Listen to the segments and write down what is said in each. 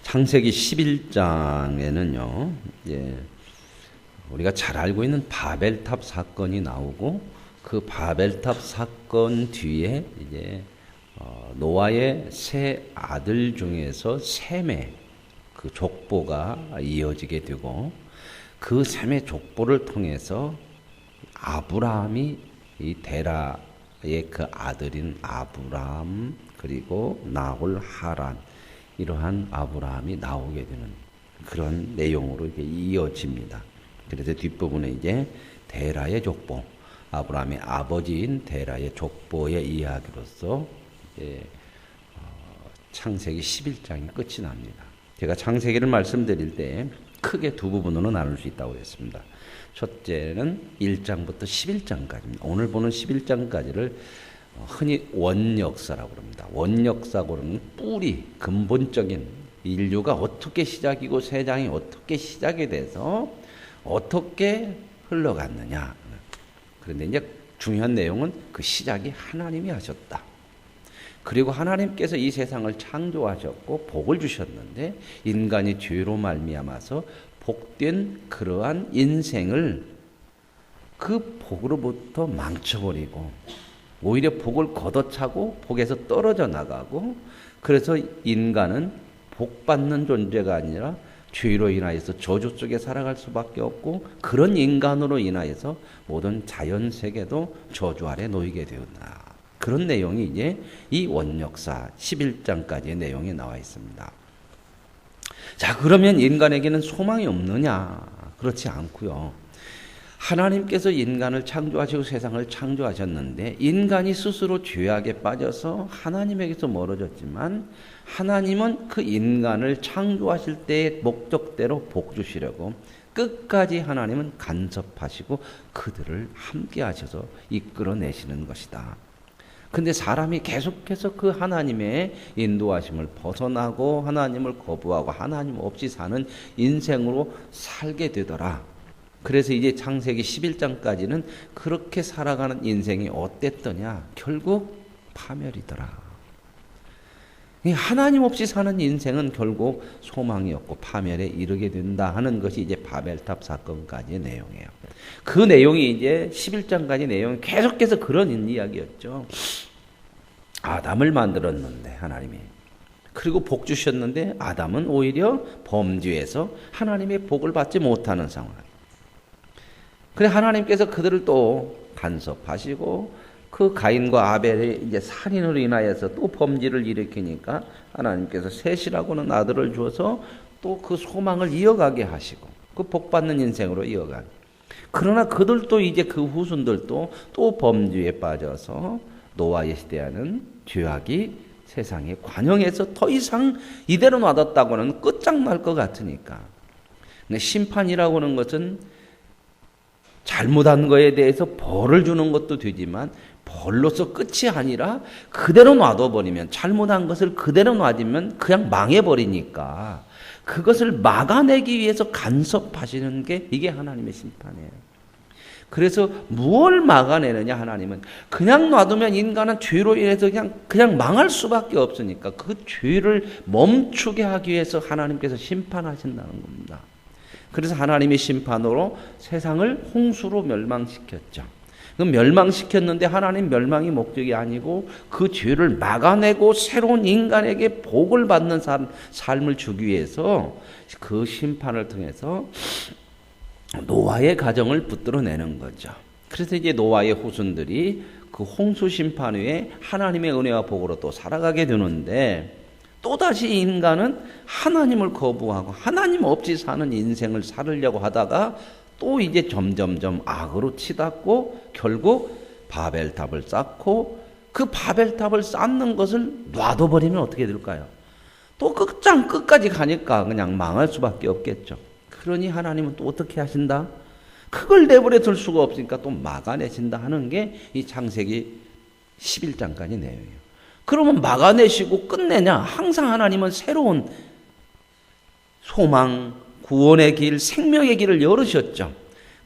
창세기 11장에는요, 우리가 잘 알고 있는 바벨탑 사건이 나오고 그 바벨탑 사건 뒤에 노아의 세 아들 중에서 셈의 그 족보가 이어지게 되고 그 셈의 족보를 통해서 아브라함이 이 데라의 그 아들인 아브라함 그리고 나홀 하란 이러한 아브라함이 나오게 되는 그런 내용으로 이게 이어집니다. 그래서 뒷부분에 데라의 족보, 아브라함의 아버지인 데라의 족보의 이야기로서 창세기 11장이 끝이 납니다. 제가 창세기를 말씀드릴 때 크게 두 부분으로 나눌 수 있다고 했습니다. 첫째는 1장부터 11장까지입니다. 오늘 보는 11장까지를 흔히 원역사라고 합니다. 원역사고 는 뿌리, 근본적인 인류가 어떻게 시작이고 세상이 어떻게 시작이 돼서 어떻게 흘러갔느냐. 그런데 중요한 내용은 그 시작이 하나님이 하셨다. 그리고 하나님께서 이 세상을 창조하셨고 복을 주셨는데 인간이 죄로 말미암아서 복된 그러한 인생을 그 복으로부터 망쳐버리고 오히려 복을 걷어차고 복에서 떨어져 나가고 그래서 인간은 복받는 존재가 아니라 죄로 인하여서 저주 속에 살아갈 수밖에 없고 그런 인간으로 인하여서 모든 자연세계도 저주 아래 놓이게 되었다. 그런 내용이 이 원역사 11장까지의 내용이 나와 있습니다. 자, 그러면 인간에게는 소망이 없느냐? 그렇지 않고요. 하나님께서 인간을 창조하시고 세상을 창조하셨는데 인간이 스스로 죄악에 빠져서 하나님에게서 멀어졌지만 하나님은 그 인간을 창조하실 때의 목적대로 복 주시려고 끝까지 하나님은 간섭하시고 그들을 함께 하셔서 이끌어내시는 것이다. 근데 사람이 계속해서 그 하나님의 인도하심을 벗어나고 하나님을 거부하고 하나님 없이 사는 인생으로 살게 되더라. 그래서 창세기 11장까지는 그렇게 살아가는 인생이 어땠더냐? 결국 파멸이더라. 하나님 없이 사는 인생은 결국 소망이 없고 파멸에 이르게 된다 하는 것이 바벨탑 사건까지의 내용이에요. 그 내용이 11장까지 내용이 계속해서 그런 이야기였죠. 아담을 만들었는데 하나님이 그리고 복 주셨는데 아담은 오히려 범죄해서 하나님의 복을 받지 못하는 상황. 그래 하나님께서 그들을 또 간섭하시고 그 가인과 아벨의 살인으로 인하여서 또 범죄를 일으키니까 하나님께서 셋이라고는 아들을 주어서 또 그 소망을 이어가게 하시고 그 복받는 인생으로 이어가게. 그러나 그들도 그 후손들도 또 범죄에 빠져서 노아의 시대하는 죄악이 세상에 관영해서 더 이상 이대로 놔뒀다고는 끝장날 것 같으니까. 심판이라고 하는 것은 잘못한 거에 대해서 벌을 주는 것도 되지만 벌로서 끝이 아니라 그대로 놔둬버리면 잘못한 것을 그대로 놔두면 그냥 망해버리니까 그것을 막아내기 위해서 간섭하시는 게 이게 하나님의 심판이에요. 그래서 무엇을 막아내느냐 하나님은 그냥 놔두면 인간은 죄로 인해서 그냥 망할 수밖에 없으니까 그 죄를 멈추게 하기 위해서 하나님께서 심판하신다는 겁니다. 그래서 하나님의 심판으로 세상을 홍수로 멸망시켰죠. 그럼 멸망시켰는데 하나님 멸망이 목적이 아니고 그 죄를 막아내고 새로운 인간에게 복을 받는 삶을 주기 위해서 그 심판을 통해서 노아의 가정을 붙들어내는 거죠. 그래서 노아의 후손들이 그 홍수 심판 후에 하나님의 은혜와 복으로 또 살아가게 되는데 또다시 인간은 하나님을 거부하고 하나님 없이 사는 인생을 살으려고 하다가 또 점점점 악으로 치닫고 결국 바벨탑을 쌓고 그 바벨탑을 쌓는 것을 놔둬버리면 어떻게 될까요? 또 끝까지 가니까 그냥 망할 수밖에 없겠죠. 그러니 하나님은 또 어떻게 하신다? 그걸 내버려 둘 수가 없으니까 또 막아내신다 하는 게 이 창세기 11장까지 내용이에요. 그러면 막아내시고 끝내냐? 항상 하나님은 새로운 소망, 구원의 길, 생명의 길을 열으셨죠.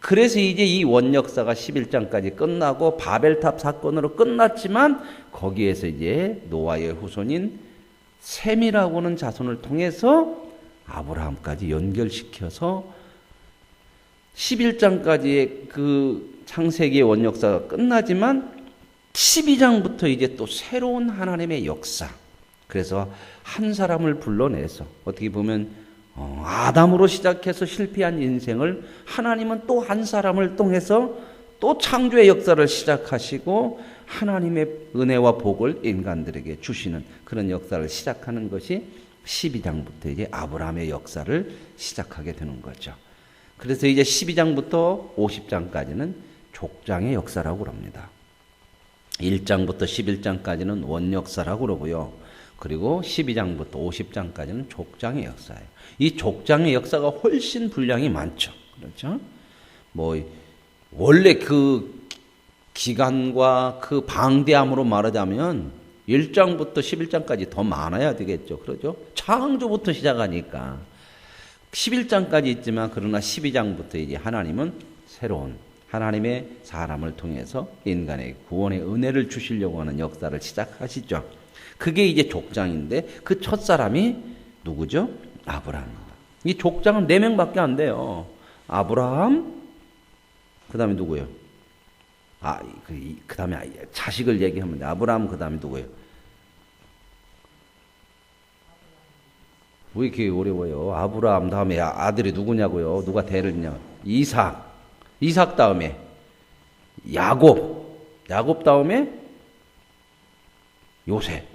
그래서 이 원역사가 11장까지 끝나고 바벨탑 사건으로 끝났지만 거기에서 노아의 후손인 셈이라고 하는 자손을 통해서 아브라함까지 연결시켜서 11장까지의 그 창세기의 원역사가 끝나지만 12장부터 이제 또 새로운 하나님의 역사. 그래서 한 사람을 불러내서 어떻게 보면 아담으로 시작해서 실패한 인생을 하나님은 또 한 사람을 통해서 또 창조의 역사를 시작하시고 하나님의 은혜와 복을 인간들에게 주시는 그런 역사를 시작하는 것이 12장부터 이제 아브라함의 역사를 시작하게 되는 거죠. 그래서 이제 12장부터 50장까지는 족장의 역사라고 합니다. 1장부터 11장까지는 원역사라고 그러고요. 그리고 12장부터 50장까지는 족장의 역사예요. 이 족장의 역사가 훨씬 분량이 많죠. 그렇죠? 원래 그 기간과 그 방대함으로 말하자면 1장부터 11장까지 더 많아야 되겠죠. 그렇죠? 창조부터 시작하니까 11장까지 있지만 그러나 12장부터 이제 하나님은 새로운 하나님의 사람을 통해서 인간의 구원의 은혜를 주시려고 하는 역사를 시작하시죠. 그게 이제 족장인데 그 첫 사람이 누구죠? 아브라함입니다. 이 족장은 4명밖에 안 돼요. 아브라함, 그 다음에 누구예요? 그 다음에 자식을 얘기하면 돼. 아브라함, 그 다음에 누구예요? 왜 이렇게 어려워요? 아브라함 다음에 아들이 누구냐고요? 누가 대를 냐? 이삭 다음에 야곱 다음에 요셉.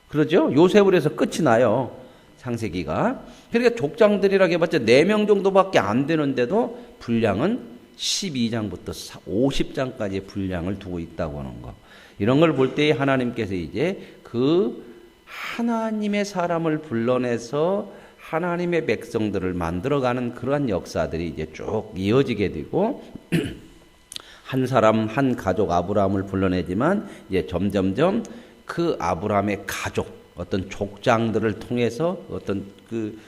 그러죠? 요셉으로 해서 끝이 나요. 창세기가. 그러니까 족장들이라고 해봤자 4명 정도밖에 안 되는데도 분량은 12장부터 50장까지의 분량을 두고 있다고 하는 거. 이런 걸 볼 때 하나님께서 이제 그 하나님의 사람을 불러내서 하나님의 백성들을 만들어가는 그러한 역사들이 이제 쭉 이어지게 되고 한 사람, 한 가족 아브라함을 불러내지만 이제 점점점 그 아브라함의 가족, 어떤 족장들을 통해서 어떤 그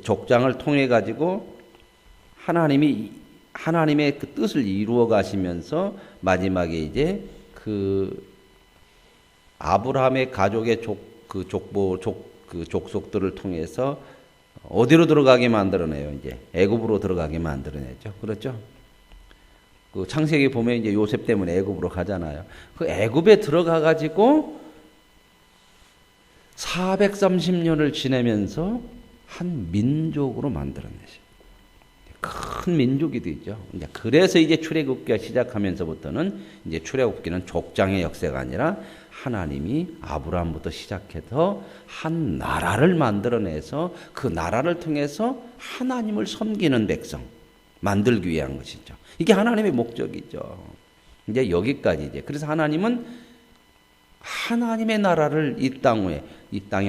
족장을 통해 가지고 하나님의 그 뜻을 이루어 가시면서 마지막에 이제 그 아브라함의 가족의 족속들을 통해서 어디로 들어가게 만들어내요? 이제 애굽으로 들어가게 만들어내죠. 그렇죠? 그 창세기 보면 이제 요셉 때문에 애굽으로 가잖아요. 그 애굽에 들어가 가지고 430년을 지내면서 한 민족으로 만들어내죠. 큰 민족이 되죠. 이제 그래서 이제 출애굽기가 시작하면서부터는 이제 출애굽기는 족장의 역사가 아니라 하나님이 아브라함부터 시작해서 한 나라를 만들어내서 그 나라를 통해서 하나님을 섬기는 백성 만들기 위한 것이죠. 이게 하나님의 목적이죠. 이제 여기까지 이제 그래서 하나님은 하나님의 나라를 이 땅에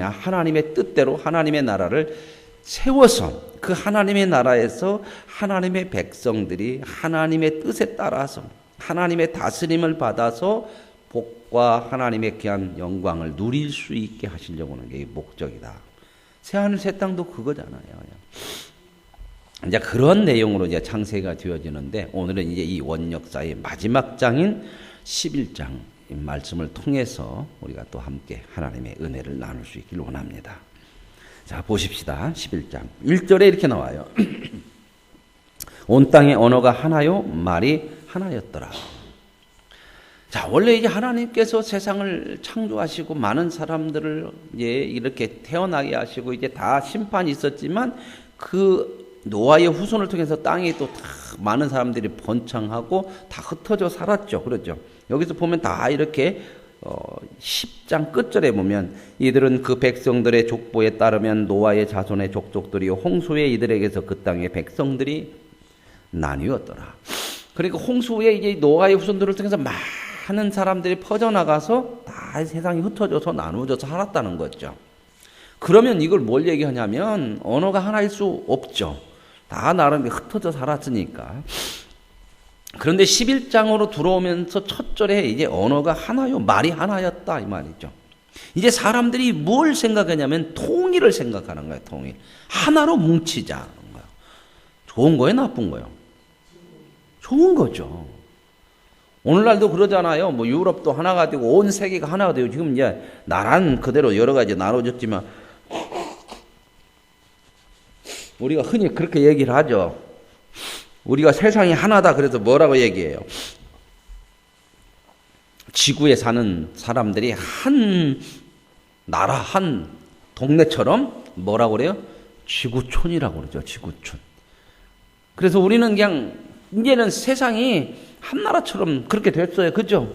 하나님의 뜻대로 하나님의 나라를 세워서 그 하나님의 나라에서 하나님의 백성들이 하나님의 뜻에 따라서 하나님의 다스림을 받아서 복과 하나님의 귀한 영광을 누릴 수 있게 하시려고 하는 게 목적이다. 새하늘 새 땅도 그거잖아요. 이제 그런 내용으로 이제 창세가 되어지는데 오늘은 이제 이 원역사의 마지막 장인 11장 말씀을 통해서 우리가 또 함께 하나님의 은혜를 나눌 수 있기를 원합니다. 자, 보십시다. 11장 1절에 이렇게 나와요. 온 땅의 언어가 하나요, 말이 하나였더라. 자, 원래 이제 하나님께서 세상을 창조하시고 많은 사람들을 이제 이렇게 태어나게 하시고 이제 다 심판이 있었지만 그 노아의 후손을 통해서 땅에 또 다 많은 사람들이 번창하고 다 흩어져 살았죠. 그렇죠. 여기서 보면 다 이렇게 10장 끝절에 보면 이들은 그 백성들의 족보에 따르면 노아의 자손의 족속들이 홍수에 이들에게서 그 땅의 백성들이 나뉘었더라. 그러니까 홍수 후에 이제 노아의 후손들을 통해서 많은 사람들이 퍼져나가서 다 세상이 흩어져서 나누어져서 살았다는 거죠. 그러면 이걸 뭘 얘기하냐면 언어가 하나일 수 없죠. 다 나름 흩어져 살았으니까. 그런데 11장으로 들어오면서 첫 절에 이제 언어가 하나요, 말이 하나였다 이 말이죠. 이제 사람들이 뭘 생각하냐면 통일을 생각하는 거예요. 통일. 하나로 뭉치자. 좋은 거예요, 나쁜 거예요? 좋은 거죠. 오늘날도 그러잖아요. 뭐 유럽도 하나가 되고 온 세계가 하나가 되고 지금 이제 나라는 그대로 여러 가지 나눠졌지만 우리가 흔히 그렇게 얘기를 하죠. 우리가 세상이 하나다 그래서 뭐라고 얘기해요? 지구에 사는 사람들이 한 나라, 한 동네처럼 뭐라고 그래요? 지구촌이라고 그러죠. 지구촌. 그래서 우리는 그냥 이제는 세상이 한 나라처럼 그렇게 됐어요. 그죠?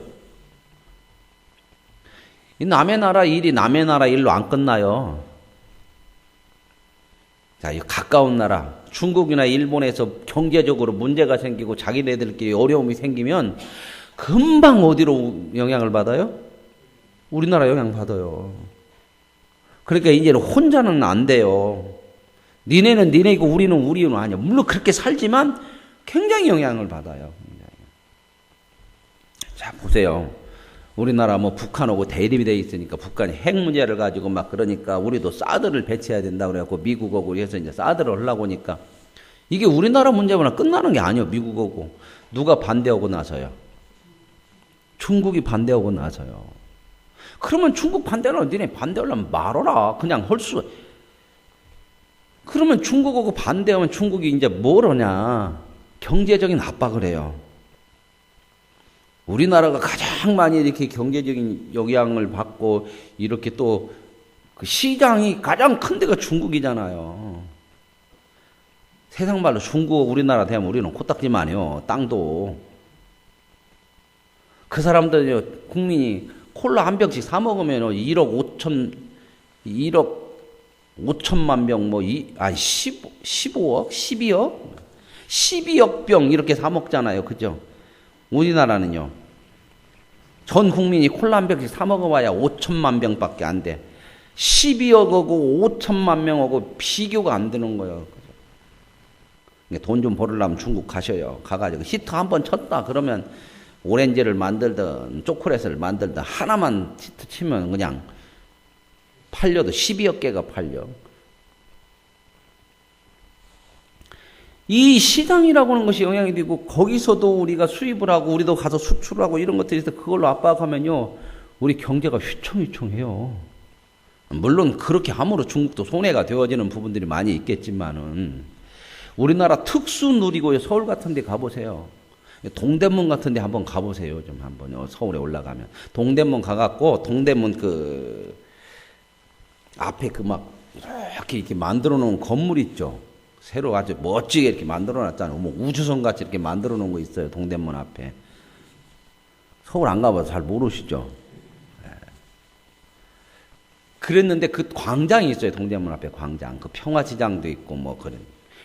이 남의 나라 일이 남의 나라 일로 안 끝나요. 자, 이 가까운 나라, 중국이나 일본에서 경제적으로 문제가 생기고 자기네들끼리 어려움이 생기면 금방 어디로 영향을 받아요? 우리나라 영향 받아요. 그러니까 이제는 혼자는 안 돼요. 니네는 니네이고 우리는 우리는 아니야. 물론 그렇게 살지만 굉장히 영향을 받아요. 자, 보세요. 우리나라 뭐 북한하고 대립이 돼 있으니까 북한이 핵 문제를 가지고 막 그러니까 우리도 사드를 배치해야 된다 그래갖고 미국하고 해서 이제 사드를 하려고 하니까 이게 우리나라 문제만 끝나는 게 아니에요. 미국하고. 누가 반대하고 나서요? 중국이 반대하고 나서요. 그러면 중국 반대는 니네 반대하려면 말어라. 그냥 할 수. 그러면 중국하고 반대하면 중국이 이제 뭘 하냐. 경제적인 압박을 해요. 우리나라가 가장 많이 이렇게 경제적인 영향을 받고 이렇게 또 그 시장이 가장 큰 데가 중국이잖아요. 세상 말로 중국 우리나라 되면 우리는 코딱지만해요. 땅도. 그 사람들 국민이 콜라 한 병씩 사 먹으면 1억 5천만 병 뭐 15억, 12억 병 이렇게 사 먹잖아요. 그죠? 우리나라는요. 전 국민이 콜라 한 병씩 사 먹어봐야 5천만 병밖에 안 돼. 12억하고 5천만 명하고 비교가 안 되는 거예요. 돈 좀 벌으려면 중국 가셔요. 가가지고 히트 한번 쳤다 그러면 오렌지를 만들든 초콜릿을 만들든 하나만 히트 치면 그냥 팔려도 12억 개가 팔려. 이 시장이라고 하는 것이 영향이 되고 거기서도 우리가 수입을 하고 우리도 가서 수출을 하고 이런 것들이 있어 그걸로 압박하면요. 우리 경제가 휘청휘청해요. 물론 그렇게 함으로 중국도 손해가 되어지는 부분들이 많이 있겠지만은 우리나라 특수 누리고요. 서울 같은 데 가보세요. 동대문 같은 데 한번 가보세요. 좀 한번 서울에 올라가면. 동대문 가갖고 동대문 그 앞에 그 막 이렇게 만들어 놓은 건물 있죠. 새로 아주 멋지게 이렇게 만들어 놨잖아요. 뭐 우주선 같이 이렇게 만들어 놓은 거 있어요. 동대문 앞에. 서울 안 가봐서 잘 모르시죠? 그랬는데 그 광장이 있어요. 동대문 앞에 광장. 그 평화시장도 있고 뭐 그런.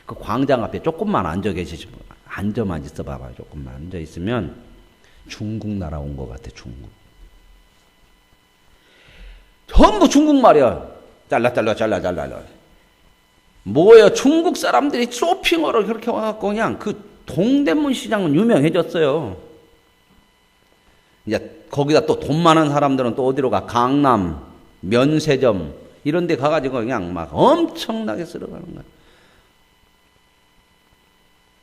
그 광장 앞에 조금만 앉아 계시지. 앉아만 있어 봐봐요. 조금만 앉아 있으면 중국 나라 온 것 같아. 중국. 전부 중국말이야. 잘라. 뭐예요? 중국 사람들이 쇼핑하러 그렇게 와갖고 그냥 그 동대문 시장은 유명해졌어요. 이제 거기다 또 돈 많은 사람들은 또 어디로 가? 강남, 면세점 이런 데 가가지고 그냥 막 엄청나게 쓸어가는 거야.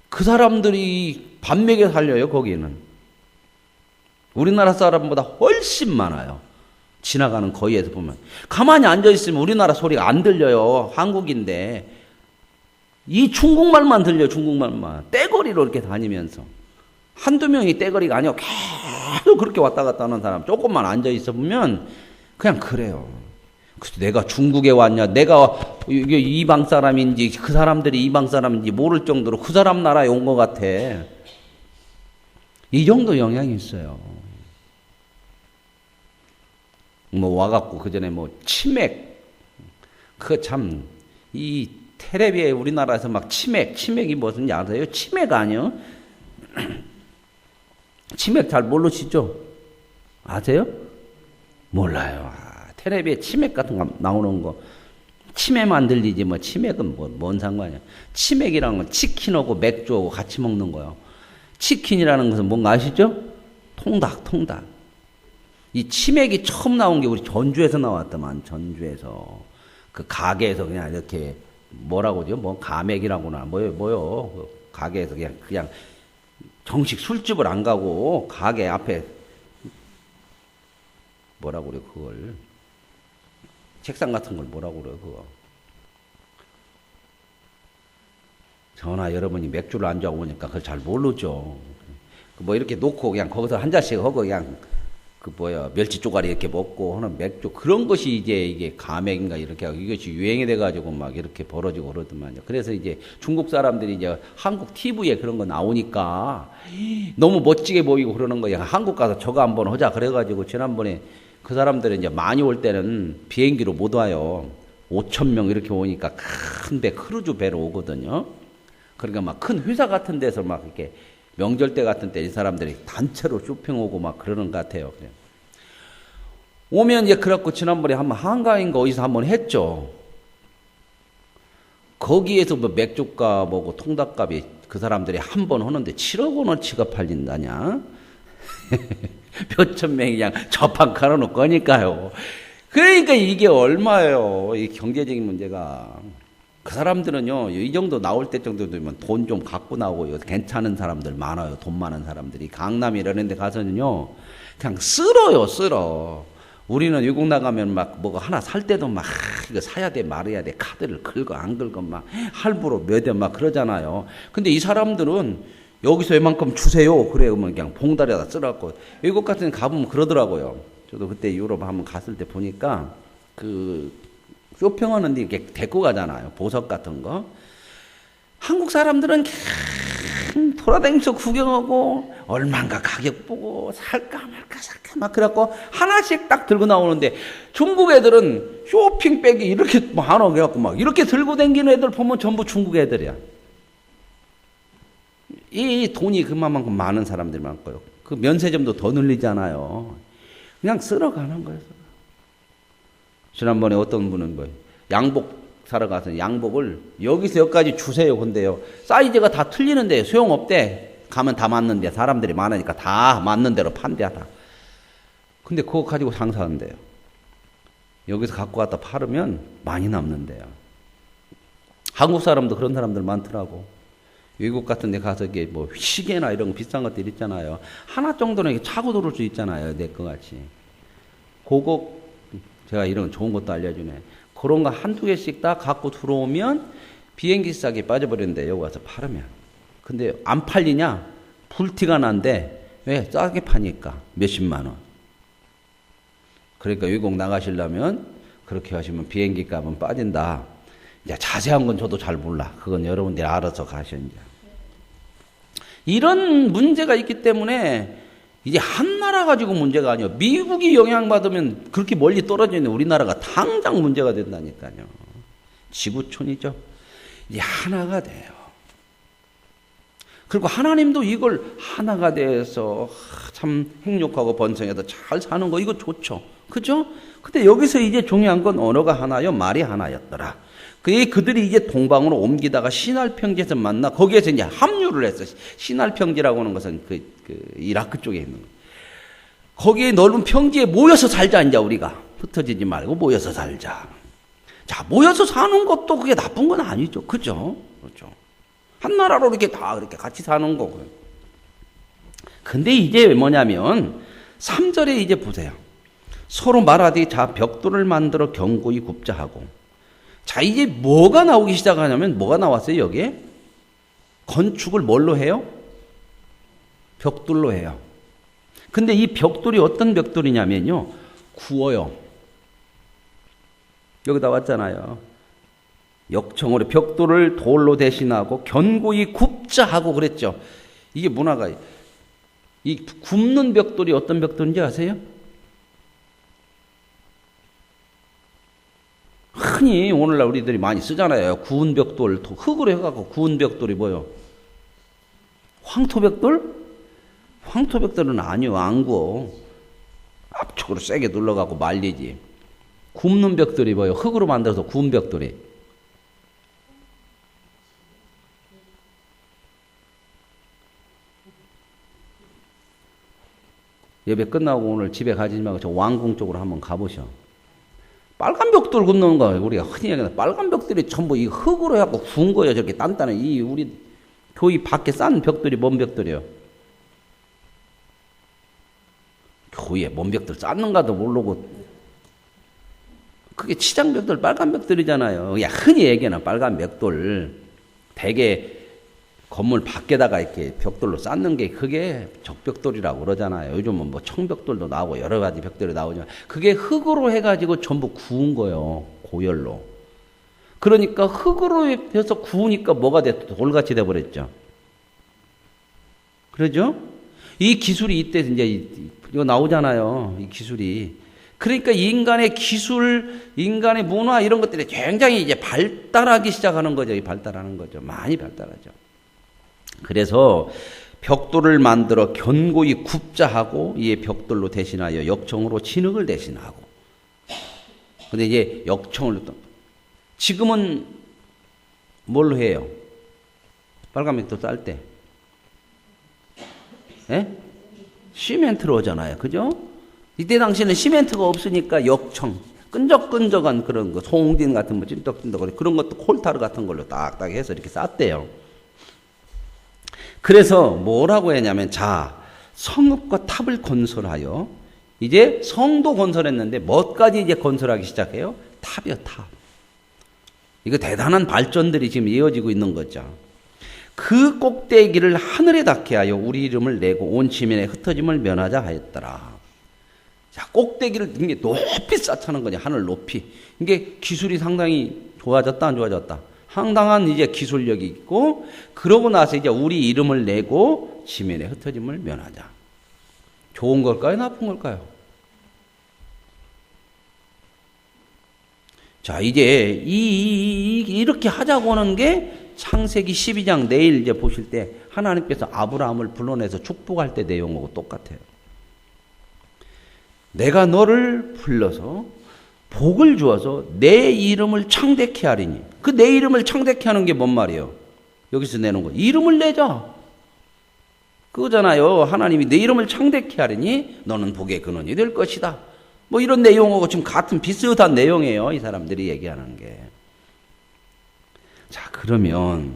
그 사람들이 밥 먹여 살려요. 거기는. 우리나라 사람보다 훨씬 많아요. 지나가는 거리에서 보면. 가만히 앉아있으면 우리나라 소리가 안 들려요. 한국인데. 이 중국말만 들려요. 중국말만. 떼거리로 이렇게 다니면서. 한두 명이 떼거리가 아니고 계속 그렇게 왔다 갔다 하는 사람 조금만 앉아있어 보면 그냥 그래요. 그래서 내가 중국에 왔냐, 내가 이게 이방 사람인지 그 사람들이 이방 사람인지 모를 정도로 그 사람 나라에 온 것 같아. 이 정도 영향이 있어요. 뭐 와갖고 그 전에 뭐 치맥, 그 참 이 텔레비에 우리나라에서 막 치맥이 무슨지 아세요? 치맥 아니요? 치맥 잘 모르시죠? 아세요? 몰라요. 텔레비에 치맥 같은 거 나오는 거 치맥만 들리지 뭐 치맥은 뭔 상관이야. 치맥이라는 건 치킨하고 맥주하고 같이 먹는 거예요. 치킨이라는 것은 뭔가 아시죠? 통닭. 이 치맥이 처음 나온 게 우리 전주에서 나왔더만. 전주에서 그 가게에서 그냥 이렇게 뭐라고 그러죠? 뭐 가맥이라고나 뭐요? 그 가게에서 그냥 정식 술집을 안 가고 가게 앞에 뭐라고 그래 그걸 책상 같은 걸 뭐라고 그래 그거 전화 여러분이 맥주를 안 좋아하고 오니까 그걸 잘 모르죠. 뭐 이렇게 놓고 그냥 거기서 한 잔씩 하고 그냥 멸치 쪼가리 이렇게 먹고 하는 맥주 그런 것이 이제 이게 가맥인가 이렇게 하고 이것이 유행이 돼가지고 막 이렇게 벌어지고 그러더만요. 그래서 이제 중국 사람들이 이제 한국 TV에 그런 거 나오니까 너무 멋지게 보이고 그러는 거야. 한국 가서 저거 한번 하자 그래가지고 지난번에 그 사람들은 이제 많이 올 때는 비행기로 못 와요. 5,000명 이렇게 오니까 큰 배 크루즈 배로 오거든요. 그러니까 막 큰 회사 같은 데서 막 이렇게 명절 때 같은 때 이 사람들이 단체로 쇼핑 오고 막 그러는 것 같아요. 그냥. 오면 이제 그래갖고 지난번에 한번 한가인가 어디서 한번 했죠. 거기에서 뭐 맥주값 뭐고 통닭값이 그 사람들이 한 번 하는데 7억 원어치가 팔린다냐? 몇천 명이 그냥 저판 깔아놓고 거니까요. 그러니까 이게 얼마예요? 이 경제적인 문제가. 그 사람들은요, 이 정도 나올 때 정도 되면 돈 좀 갖고 나오고요. 괜찮은 사람들 많아요. 돈 많은 사람들이. 강남 이런 데 가서는요, 그냥 쓸어. 우리는 외국 나가면 막 뭐가 하나 살 때도 막 이거 사야 돼 말아야 돼. 카드를 긁어 안 긁어 막 할부로 몇 원 막 그러잖아요. 근데 이 사람들은 여기서 이만큼 주세요. 그래, 그러면 그냥 봉다리에다 쓰라고. 외국 같은 데 가보면 그러더라고요. 저도 그때 유럽 한번 갔을 때 보니까 쇼핑하는데 이렇게 데리고 가잖아요. 보석 같은 거. 한국 사람들은 그냥 돌아다니면서 구경하고 얼마인가 가격 보고 살까 말까 막 그래갖고 하나씩 딱 들고 나오는데 중국 애들은 쇼핑백이 이렇게 많아 그래갖고 막 이렇게 들고 다니는 애들 보면 전부 중국 애들이야. 이 돈이 그만큼 많은 사람들이 많고요. 그 면세점도 더 늘리잖아요. 그냥 쓸어가는 거예요. 지난번에 어떤 분은 양복 사러 가서 양복을 여기서 여기까지 주세요. 근데요, 사이즈가 다 틀리는데 소용없대. 가면 다 맞는데 사람들이 많으니까 다 맞는 대로 판대하다. 근데 그거 가지고 장사한대요. 여기서 갖고 갔다 팔으면 많이 남는데요. 한국 사람도 그런 사람들 많더라고. 외국 같은 데 가서 이게 뭐 시계나 이런 거 비싼 것들 있잖아요. 하나 정도는 차고 들어올 수 있잖아요. 내 거 같이. 그거 제가 이런 좋은 것도 알려주네. 그런 거 한두 개씩 다 갖고 들어오면 비행기 싸게 빠져버리는데 여기 와서 팔으면. 근데 안 팔리냐? 불티가 난데 왜? 싸게 파니까 몇십만 원. 그러니까 외국 나가시려면 그렇게 하시면 비행기 값은 빠진다. 이제 자세한 건 저도 잘 몰라. 그건 여러분들이 알아서 가셔. 이제. 이런 문제가 있기 때문에 이제 한 나라 가지고 문제가 아니에요. 미국이 영향받으면 그렇게 멀리 떨어져 있는 우리나라가 당장 문제가 된다니까요. 지구촌이죠. 이제 하나가 돼요. 그리고 하나님도 이걸 하나가 돼서 참 행복하고 번성해서 잘 사는 거 이거 좋죠. 그죠? 근데 여기서 이제 중요한 건 언어가 하나요, 말이 하나였더라. 그들이 이제 동방으로 옮기다가 신할평지에서 만나 거기에서 이제 합류를 했어. 신할평지라고 하는 것은 이라크 쪽에 있는 거. 거기에 넓은 평지에 모여서 살자. 이제 우리가 흩어지지 말고 모여서 살자. 자, 모여서 사는 것도 그게 나쁜 건 아니죠. 그죠? 그렇죠. 한 나라로 이렇게 다 그렇게 같이 사는 거고요. 근데 이제 뭐냐면 3절에 이제 보세요. 서로 말하되 자 벽돌을 만들어 견고히 굽자 하고. 자, 이제 뭐가 나오기 시작하냐면 뭐가 나왔어요, 여기에? 건축을 뭘로 해요? 벽돌로 해요. 근데 이 벽돌이 어떤 벽돌이냐면요, 구워요. 여기 나왔잖아요. 역청으로 벽돌을 돌로 대신하고 견고히 굽자 하고 그랬죠. 이게 문화가, 이 굽는 벽돌이 어떤 벽돌인지 아세요? 흔히 오늘날 우리들이 많이 쓰잖아요. 구운 벽돌, 흙으로 해갖고 구운 벽돌이 뭐요? 황토벽돌? 황토벽돌은 아니요, 안 구워. 압축으로 세게 눌러갖고 말리지. 굽는 벽돌이 뭐요? 흙으로 만들어서 구운 벽돌이. 예배 끝나고 오늘 집에 가지 말고 저 왕궁 쪽으로 한번 가보셔. 빨간 벽돌 굽는 거 우리가 흔히 얘기하는 빨간 벽돌이 전부 이 흙으로 해갖고 구운 거예요. 저렇게 단단한 이 우리 교회 밖에 싼 벽돌이 뭔 벽돌이요? 교회에 뭔 벽돌 쌓는가도 모르고 그게 치장 벽돌 빨간 벽돌이잖아요. 야, 흔히 얘기하는 빨간 벽돌. 대개 건물 밖에다가 이렇게 벽돌로 쌓는 게 그게 적벽돌이라고 그러잖아요. 요즘은 뭐 청벽돌도 나오고 여러 가지 벽돌이 나오지만 그게 흙으로 해가지고 전부 구운 거예요. 고열로. 그러니까 흙으로 해서 구우니까 뭐가 됐어? 돌같이 돼버렸죠. 그러죠? 이 기술이 이때 이제 이거 나오잖아요. 이 기술이. 그러니까 인간의 기술, 인간의 문화 이런 것들이 굉장히 이제 발달하기 시작하는 거죠. 발달하는 거죠. 많이 발달하죠. 그래서 벽돌을 만들어 견고히 굽자 하고 이 벽돌로 대신하여 역청으로 진흙을 대신하고. 근데 이제 역청을 지금은 뭘로 해요? 빨간 벽돌 쌀 때. 예? 시멘트로 하잖아요. 그죠? 이때 당시에는 시멘트가 없으니까 역청, 끈적끈적한 그런 거, 송딘 같은 거, 찐떡찐떡 그런 것도 콜타르 같은 걸로 딱딱 해서 이렇게 쌌대요. 그래서 뭐라고 했냐면, 자, 성읍과 탑을 건설하여, 이제 성도 건설했는데, 뭐까지 이제 건설하기 시작해요? 탑이요, 탑. 이거 대단한 발전들이 지금 이어지고 있는 거죠. 그 꼭대기를 하늘에 닿게 하여 우리 이름을 내고 온 지면에 흩어짐을 면하자 하였더라. 자, 꼭대기를 이게 높이 쌓자는 거냐, 하늘 높이. 이게 기술이 상당히 좋아졌다, 안 좋아졌다? 상당한 이제 기술력이 있고, 그러고 나서 이제 우리 이름을 내고 지면에 흩어짐을 면하자. 좋은 걸까요, 나쁜 걸까요? 자, 이제 이렇게 하자고 하는 게 창세기 12장 내일 이제 보실 때 하나님께서 아브라함을 불러내서 축복할 때 내용하고 똑같아요. 내가 너를 불러서 복을 주어서 내 이름을 창대케 하리니. 그 내 이름을 창대케 하는 게 뭔 말이에요? 여기서 내는 거. 이름을 내자. 그거잖아요. 하나님이 내 이름을 창대케 하리니 너는 복의 근원이 될 것이다. 뭐 이런 내용하고 지금 같은 비슷한 내용이에요. 이 사람들이 얘기하는 게. 자, 그러면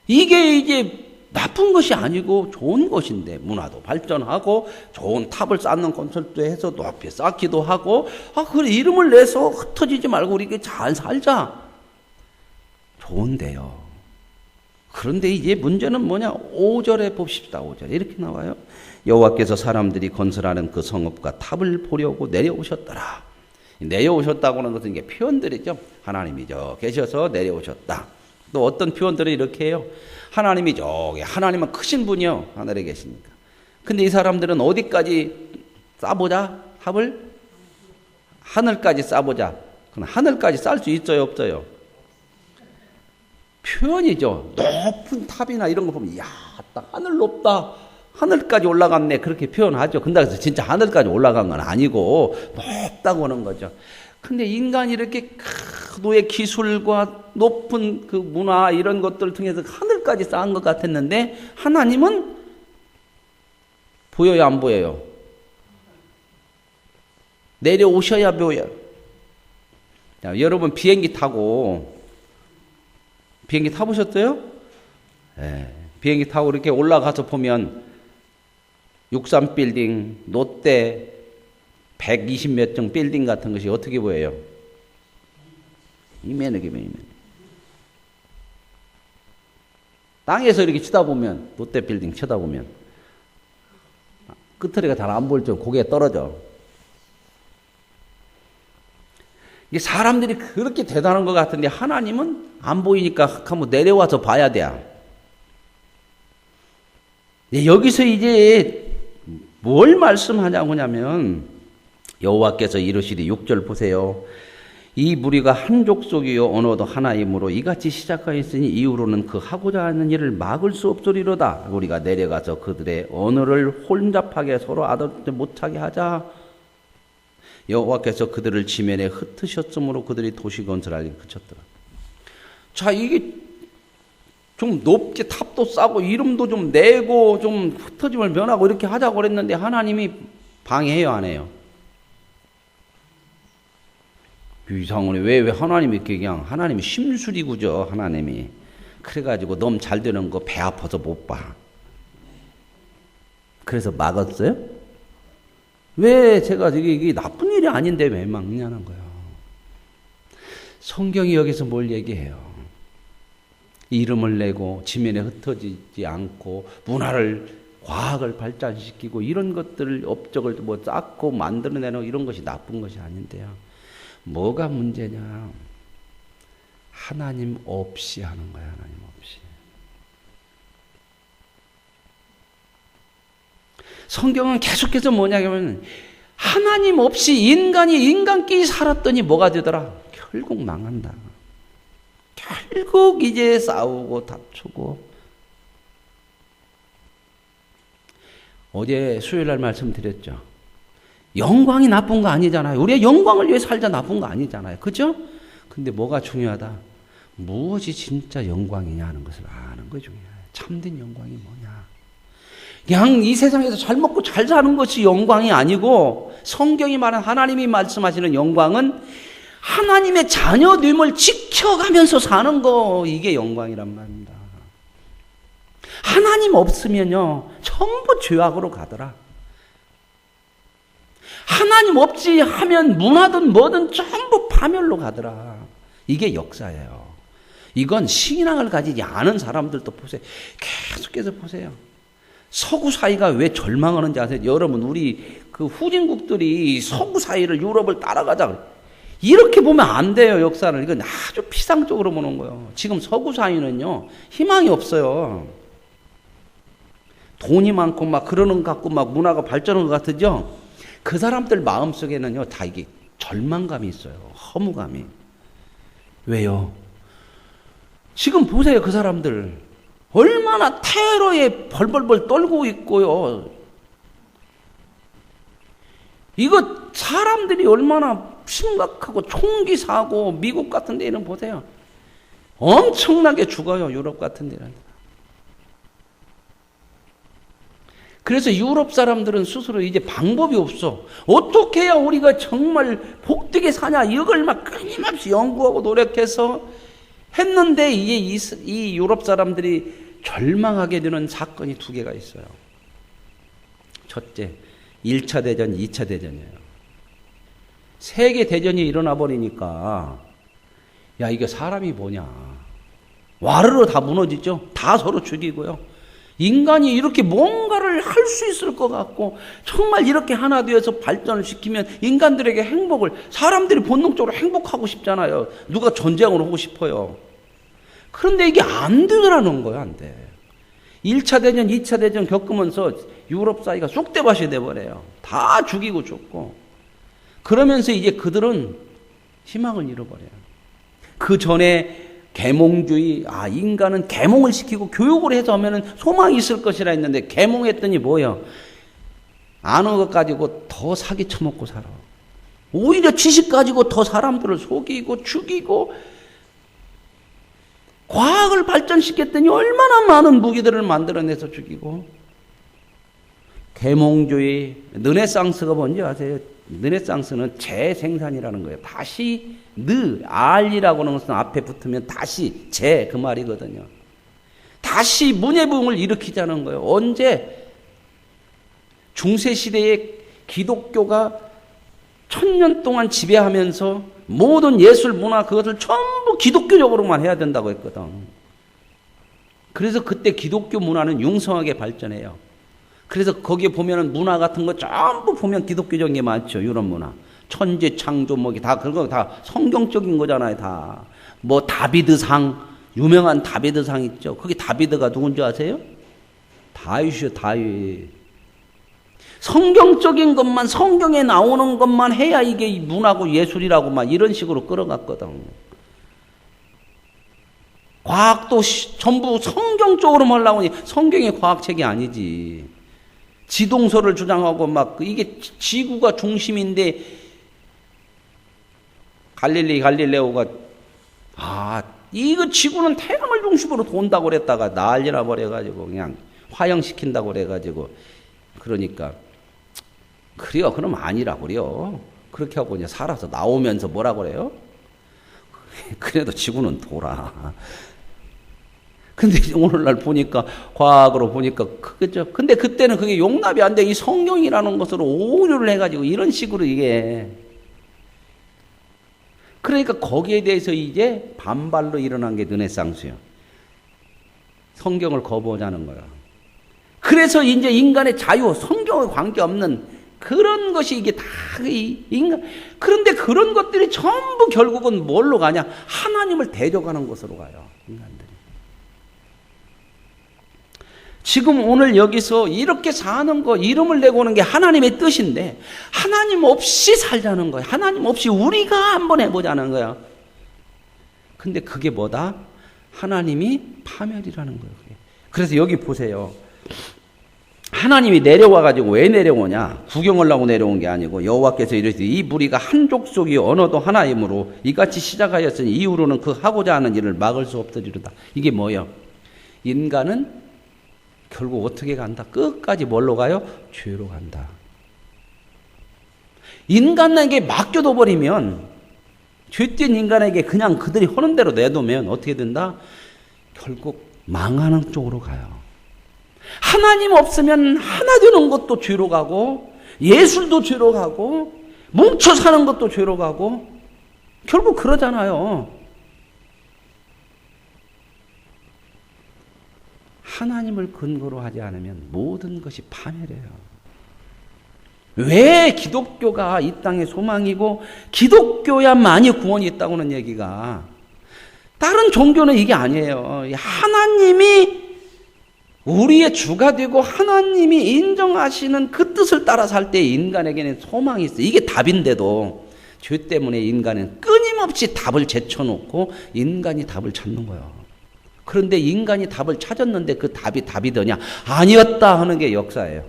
이게 이제 나쁜 것이 아니고 좋은 것인데, 문화도 발전하고 좋은 탑을 쌓는 건설도 해서 높이 쌓기도 하고, 그래 이름을 내서 흩어지지 말고 우리 잘 살자. 좋은데요. 그런데 이제 문제는 뭐냐? 5절에 봅시다. 5절 이렇게 나와요. 여호와께서 사람들이 건설하는 그 성읍과 탑을 보려고 내려오셨더라. 내려오셨다고 하는 것은 이게 표현들이죠. 하나님이 저 계셔서 내려오셨다. 또 어떤 표현들이 이렇게 해요. 하나님이 저기, 하나님은 크신 분이요. 하늘에 계시니까. 근데 이 사람들은 어디까지 쌓보자? 탑을? 하늘까지 쌓보자. 그럼 하늘까지 쌓을 수 있어요? 없어요? 표현이죠. 높은 탑이나 이런 거 보면, 이야, 하늘 높다. 하늘까지 올라갔네. 그렇게 표현하죠. 근데 그래서 진짜 하늘까지 올라간 건 아니고, 높다고 하는 거죠. 근데 인간이 이렇게 노의 기술과 높은 그 문화 이런 것들을 통해서 하늘까지 쌓은 것 같았는데 하나님은 보여요, 안 보여요? 내려오셔야 보여요. 자, 여러분 비행기 타보셨어요? 네. 비행기 타고 이렇게 올라가서 보면 63빌딩, 롯데 120 몇 층 빌딩 같은 것이 어떻게 보여요? 이면하게 보이면. 땅에서 이렇게 쳐다보면, 롯데 빌딩 쳐다보면, 끝머리가 잘 안 보일 정도 고개에 떨어져. 이게 사람들이 그렇게 대단한 것 같은데 하나님은 안 보이니까 한번 내려와서 봐야 돼. 여기서 이제 뭘 말씀하냐고 하냐면, 여호와께서 이르시되 6절 보세요. 이 무리가 한 족속이요 언어도 하나이므로 이같이 시작하였으니 이후로는 그 하고자 하는 일을 막을 수 없으리로다. 우리가 내려가서 그들의 언어를 혼잡하게 서로 알아듣지 못하게 하자. 여호와께서 그들을 지면에 흩으셨으므로 그들이 도시 건설하기 그쳤더라. 자, 이게 좀 높게 탑도 싸고 이름도 좀 내고 좀 흩어짐을 면하고 이렇게 하자고 그랬는데 하나님이 방해해요, 안 해요? 이상하네. 왜 하나님이 이렇게 그냥, 하나님이 심술이구죠, 하나님이. 그래가지고 너무 잘 되는 거 배 아파서 못 봐. 그래서 막았어요? 왜 제가 이게 나쁜 일이 아닌데 왜 막냐는 거예요. 성경이 여기서 뭘 얘기해요? 이름을 내고 지면에 흩어지지 않고 문화를 과학을 발전시키고 이런 것들을 업적을 뭐 쌓고 만들어내는 이런 것이 나쁜 것이 아닌데요. 뭐가 문제냐? 하나님 없이 하는 거야. 하나님 없이. 성경은 계속해서 뭐냐면 하나님 없이 인간이 인간끼리 살았더니 뭐가 되더라? 결국 망한다. 결국 이제 싸우고 다투고. 어제 수요일날 말씀드렸죠. 영광이 나쁜 거 아니잖아요. 우리가 영광을 위해 살자 나쁜 거 아니잖아요. 그죠? 근데 뭐가 중요하다? 무엇이 진짜 영광이냐 하는 것을 아는 거 중요해요. 참된 영광이 뭐냐? 그냥 이 세상에서 잘 먹고 잘 사는 것이 영광이 아니고 성경이 말하는 하나님이 말씀하시는 영광은 하나님의 자녀됨을 지켜가면서 사는 거, 이게 영광이란 말입니다. 하나님 없으면요 전부 죄악으로 가더라. 하나님 없이 하면 문화든 뭐든 전부 파멸로 가더라. 이게 역사예요. 이건 신앙을 가지지 않은 사람들도 보세요. 계속해서 보세요. 서구 사회가 왜 절망하는지 아세요? 여러분, 우리 그 후진국들이 서구 사회를, 유럽을 따라가자. 이렇게 보면 안 돼요, 역사를. 이건 아주 피상적으로 보는 거예요. 지금 서구 사회는요, 희망이 없어요. 돈이 많고 막 그러는 것 같고 막 문화가 발전한 것 같으죠? 그 사람들 마음속에는요, 다 이게 절망감이 있어요. 허무감이. 왜요? 지금 보세요, 그 사람들. 얼마나 테러에 벌벌벌 떨고 있고요. 이거 사람들이 얼마나 심각하고 총기 사고, 미국 같은 데는 보세요. 엄청나게 죽어요, 유럽 같은 데는. 그래서 유럽 사람들은 스스로 이제 방법이 없어. 어떻게 해야 우리가 정말 복되게 사냐, 이걸 막 끊임없이 연구하고 노력해서 했는데, 이제 이 유럽 사람들이 절망하게 되는 사건이 두 개가 있어요. 첫째, 1차 대전, 2차 대전이에요. 세계 대전이 일어나 버리니까, 야, 이게 사람이 뭐냐. 와르르 다 무너지죠. 다 서로 죽이고요. 인간이 이렇게 뭔가를 할 수 있을 것 같고, 정말 이렇게 하나 되어서 발전을 시키면 인간들에게 행복을, 사람들이 본능적으로 행복하고 싶잖아요. 누가 전쟁을 하고 싶어요. 그런데 이게 안 되더라는 거예요, 안 돼. 1차 대전, 2차 대전 겪으면서 유럽 사회가 쑥대밭이 돼버려요. 다 죽이고 죽고. 그러면서 이제 그들은 희망을 잃어버려요. 그 전에 계몽주의, 인간은 계몽을 시키고 교육을 해서 하면은 소망이 있을 것이라 했는데, 계몽했더니 뭐예요? 아는 것 가지고 더 사기 쳐먹고 살아. 오히려 지식 가지고 더 사람들을 속이고 죽이고, 과학을 발전시켰더니 얼마나 많은 무기들을 만들어내서 죽이고. 계몽주의, 르네상스가 뭔지 아세요? 르네상스는 재생산이라는 거예요. 다시 R이라고 하는 것은 앞에 붙으면 다시 그 말이거든요. 다시 문예부흥을 일으키자는 거예요. 언제? 중세시대에 기독교가 1000년 동안 지배하면서 모든 예술, 문화, 그것을 전부 기독교적으로만 해야 된다고 했거든. 그래서 그때 기독교 문화는 융성하게 발전해요. 그래서 거기에 보면은 문화 같은 거 전부 보면 기독교적인 게 많죠. 유럽 문화. 천재, 창조, 다, 그거 다 성경적인 거잖아요, 다. 뭐, 다비드상, 유명한 다비드상 있죠. 거기 다비드가 누군지 아세요? 다윗이요, 다윗. 성경적인 것만, 성경에 나오는 것만 해야 이게 문화고 예술이라고 막 이런 식으로 끌어갔거든. 과학도 전부 성경적으로 하려고 하니 성경이 과학책이 아니지. 지동설을 주장하고 막 이게 지구가 중심인데 갈릴레오가 이거 지구는 태양을 중심으로 돈다고 그랬다가 난리나 버려가지고 그냥 화형시킨다고 그래가지고 그러니까 그래요. 그럼 아니라고 그래요. 그렇게 하고 이제 살아서 나오면서 뭐라고 그래요? 그래도 지구는 돌아. 근데 오늘날 보니까 과학으로 보니까 크겠죠. 근데 그때는 그게 용납이 안 돼. 이 성경이라는 것으로 오류를 해가지고 이런 식으로 이게. 그러니까 거기에 대해서 이제 반발로 일어난 게 르네상스예요. 성경을 거부하자는 거야. 그래서 이제 인간의 자유, 성경과 관계없는 그런 것이 이게 다 인간. 그런데 그런 것들이 전부 결국은 뭘로 가냐? 하나님을 대적하는 것으로 가요. 인간들이. 지금 오늘 여기서 이렇게 사는 거, 이름을 내고 오는 게 하나님의 뜻인데 하나님 없이 살자는 거야. 하나님 없이 우리가 한번 해보자는 거야. 근데 그게 뭐다? 하나님이 파멸이라는 거예요. 그래서 여기 보세요. 하나님이 내려와가지고 왜 내려오냐? 구경하려고 내려온 게 아니고 여호와께서 이르시되 이 무리가 한 족속이 언어도 하나이므로 이같이 시작하였으니 이후로는 그 하고자 하는 일을 막을 수 없으리로다. 이게 뭐예요? 인간은 결국 어떻게 간다? 끝까지 뭘로 가요? 죄로 간다. 인간에게 맡겨둬 버리면, 죄된 인간에게 그냥 그들이 하는 대로 내두면 어떻게 된다? 결국 망하는 쪽으로 가요. 하나님 없으면 하나 되는 것도 죄로 가고, 예술도 죄로 가고, 뭉쳐 사는 것도 죄로 가고, 결국 그러잖아요. 하나님을 근거로 하지 않으면 모든 것이 파멸해요. 왜 기독교가 이 땅의 소망이고 기독교야만이 구원이 있다고는 얘기가, 다른 종교는 이게 아니에요. 하나님이 우리의 주가 되고 하나님이 인정하시는 그 뜻을 따라 살 때 인간에게는 소망이 있어요. 이게 답인데도 죄 때문에 인간은 끊임없이 답을 제쳐놓고 인간이 답을 찾는 거예요. 그런데 인간이 답을 찾았는데 그 답이 답이더냐? 아니었다 하는 게 역사예요.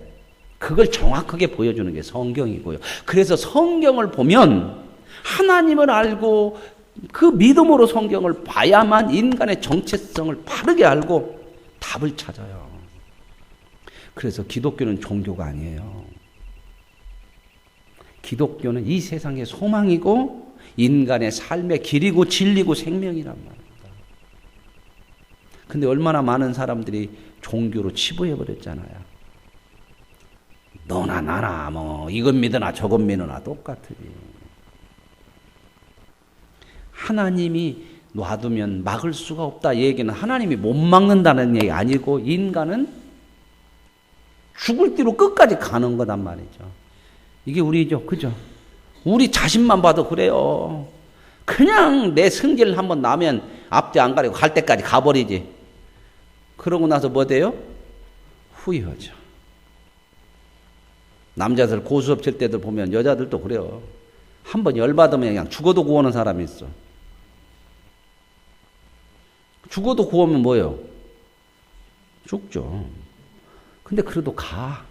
그걸 정확하게 보여주는 게 성경이고요. 그래서 성경을 보면 하나님을 알고 그 믿음으로 성경을 봐야만 인간의 정체성을 바르게 알고 답을 찾아요. 그래서 기독교는 종교가 아니에요. 기독교는 이 세상의 소망이고 인간의 삶의 길이고 진리고 생명이란 말이에요. 근데 얼마나 많은 사람들이 종교로 치부해버렸잖아요. 너나 나나 뭐 이건 믿으나 저건 믿으나 똑같으니. 하나님이 놔두면 막을 수가 없다 얘기는 하나님이 못 막는다는 얘기 아니고 인간은 죽을 뒤로 끝까지 가는 거단 말이죠. 이게 우리죠. 그죠? 우리 자신만 봐도 그래요. 그냥 내 성질 한번 나면 앞뒤 안 가리고 갈 때까지 가버리지. 그러고 나서 뭐 돼요? 후회하죠. 남자들 고수업 칠 때들 보면 여자들도 그래요. 한번 열받으면 그냥 죽어도 구하는 사람이 있어. 죽어도 구하면 뭐예요? 죽죠. 근데 그래도 가.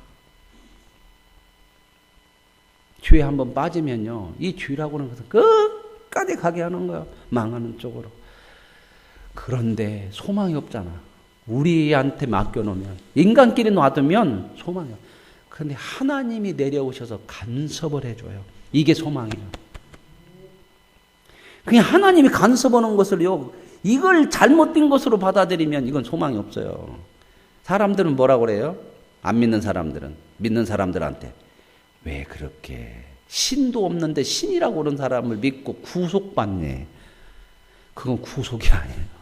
죄에 한번 빠지면요, 이 죄라고는 것은 끝까지 가게 하는 거야. 망하는 쪽으로. 그런데 소망이 없잖아. 우리한테 맡겨놓으면, 인간끼리 놔두면 소망이야. 그런데 하나님이 내려오셔서 간섭을 해줘요. 이게 소망이에요. 그냥 하나님이 간섭하는 것을요, 이걸 잘못된 것으로 받아들이면 이건 소망이 없어요. 사람들은 뭐라고 그래요? 안 믿는 사람들은, 믿는 사람들한테 왜 그렇게 신도 없는데 신이라고 그런 사람을 믿고 구속받네. 그건 구속이 아니에요.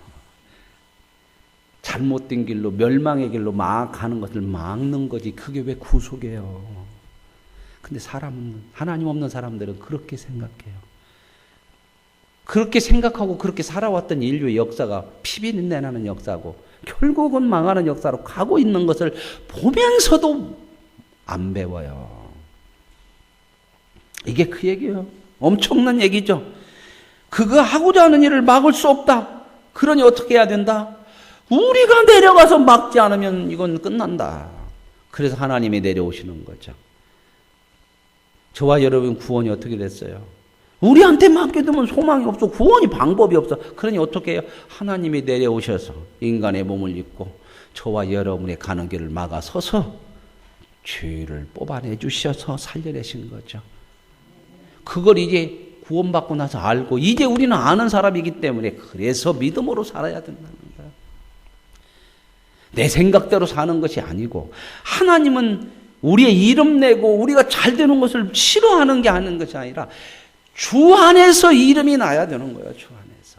잘못된 길로, 멸망의 길로 막 가는 것을 막는 거지. 그게 왜 구속이에요? 근데 사람은, 하나님 없는 사람들은 그렇게 생각해요. 그렇게 생각하고 그렇게 살아왔던 인류의 역사가 피비린내 나는 역사고 결국은 망하는 역사로 가고 있는 것을 보면서도 안 배워요. 이게 그 얘기예요. 엄청난 얘기죠. 그거 하고자 하는 일을 막을 수 없다. 그러니 어떻게 해야 된다? 우리가 내려가서 막지 않으면 이건 끝난다. 그래서 하나님이 내려오시는 거죠. 저와 여러분 구원이 어떻게 됐어요? 우리한테 맡겨두면 소망이 없어. 구원이 방법이 없어. 그러니 어떻게 해요? 하나님이 내려오셔서 인간의 몸을 입고 저와 여러분의 가는 길을 막아서서 죄를 뽑아내 주셔서 살려내신 거죠. 그걸 이제 구원받고 나서 알고 이제 우리는 아는 사람이기 때문에 그래서 믿음으로 살아야 된다는 거예요. 내 생각대로 사는 것이 아니고 하나님은 우리의 이름 내고 우리가 잘 되는 것을 싫어하는 게 아닌 것이 아니라 주 안에서 이름이 나야 되는 거예요. 주 안에서.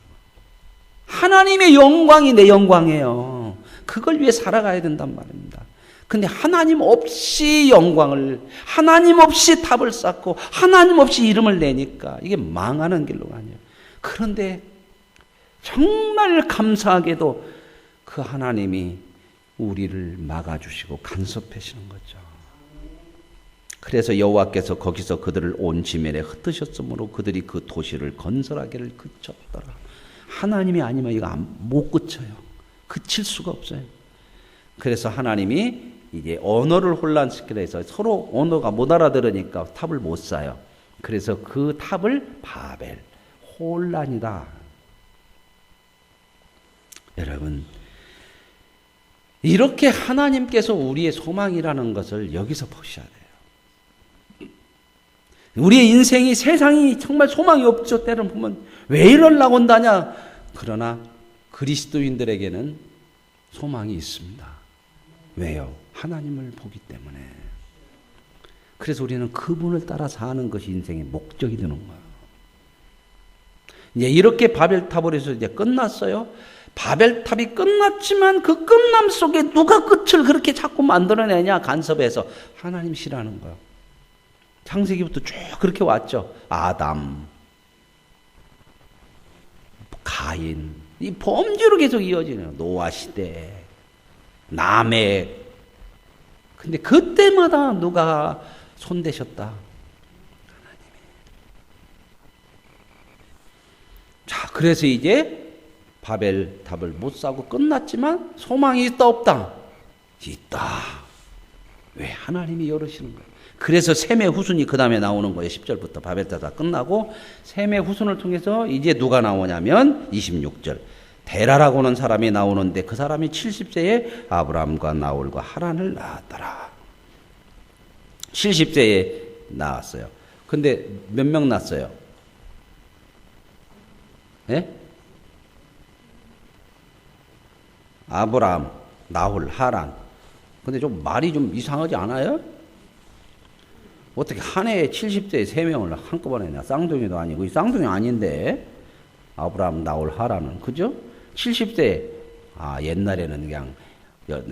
하나님의 영광이 내 영광이에요. 그걸 위해 살아가야 된단 말입니다. 근데 하나님 없이 영광을, 하나님 없이 탑을 쌓고 하나님 없이 이름을 내니까 이게 망하는 길로 가요. 그런데 정말 감사하게도 그 하나님이 우리를 막아주시고 간섭하시는 거죠. 그래서 여호와께서 거기서 그들을 온 지면에 흩으셨으므로 그들이 그 도시를 건설하기를 그쳤더라. 하나님이 아니면 이거 못 그쳐요. 그칠 수가 없어요. 그래서 하나님이 이제 언어를 혼란시키려 해서 서로 언어가 못 알아들으니까 탑을 못 쌓아요. 그래서 그 탑을 바벨, 혼란이다. 여러분, 이렇게 하나님께서 우리의 소망이라는 것을 여기서 보셔야 돼요. 우리의 인생이, 세상이 정말 소망이 없죠. 때는 보면 왜 이러려고 한다냐. 그러나 그리스도인들에게는 소망이 있습니다. 왜요? 하나님을 보기 때문에. 그래서 우리는 그분을 따라 사는 것이 인생의 목적이 되는 거예요. 이제 이렇게 바벨탑으로 해서 이제 끝났어요. 바벨탑이 끝났지만 그 끝남 속에 누가 끝을 그렇게 자꾸 만들어내냐. 간섭해서 하나님이시라는 거예요. 창세기부터 쭉 그렇게 왔죠. 아담, 가인, 이 범죄로 계속 이어지는 노아 시대, 라멕. 근데 그때마다 누가 손대셨다? 하나님이. 자, 그래서 이제 바벨탑을 못 쌓고 끝났지만 소망이 있다 없다? 있다. 왜? 하나님이 열으시는 거예요. 그래서 셈의 후손이 그 다음에 나오는 거예요. 10절부터 바벨탑 다 끝나고 셈의 후손을 통해서 이제 누가 나오냐면 26절. 데라라고 하는 사람이 나오는데 그 사람이 70세에 아브라함과 나홀과 하란을 낳았더라. 70세에 낳았어요. 근데 몇 명 낳았어요? 예? 아브라함, 나홀, 하란. 근데 좀 말이 좀 이상하지 않아요? 어떻게 한 해에 70세에 3명을 한꺼번에 낳아? 쌍둥이도 아니고, 쌍둥이 아닌데, 아브라함, 나홀, 하란은. 그죠? 70세에, 옛날에는 그냥